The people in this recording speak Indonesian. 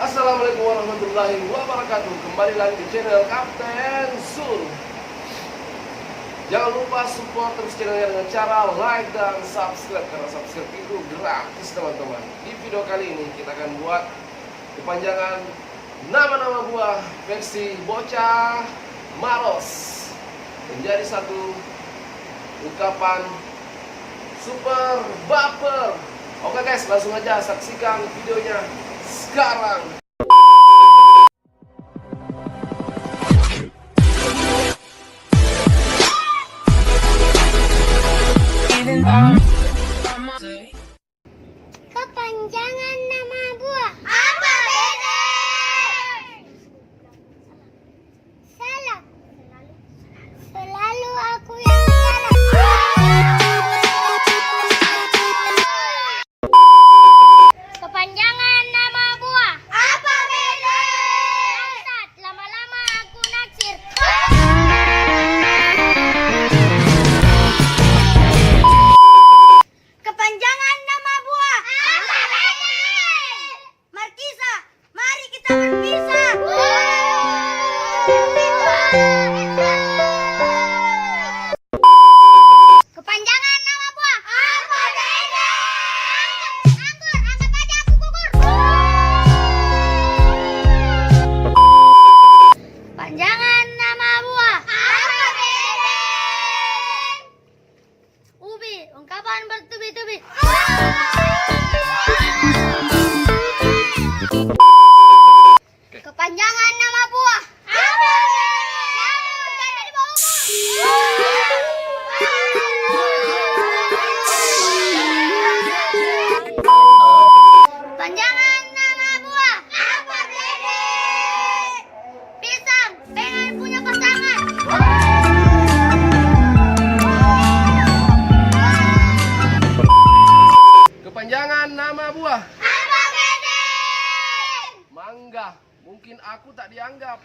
Assalamualaikum warahmatullahi wabarakatuh. Kembali lagi di channel Kapten Sur. Jangan lupa support terus channelnya dengan cara like dan subscribe, karena subscribe itu gratis teman-teman. Di video kali ini kita akan buat kepanjangan nama-nama buah versi bocah maros menjadi satu ungkapan super baper. Oke guys, langsung aja saksikan videonya sekarang. Kepanjangan nama buah apa beda? Salah. Selalu aku yang salah. Kepanjangan nama buah apa beda? Bangsat, lama-lama aku naksir. Kepanjangan nama buah apa beda? Markisa, mari kita berpisah. Kepanjangan nama buah apa beda? Anggur, anggap aja aku gugur. Kepanjangan nama buah apa beda? Ubi, ungkapan bertubi-tubi. Kepanjangan nama buah apa beda? Jangan di bawah Kepanjangan nama buah apa beda? Pisang, pengen punya pasangan. Kepanjangan nama buah Apa beda? mangga, mungkin aku tak dianggap.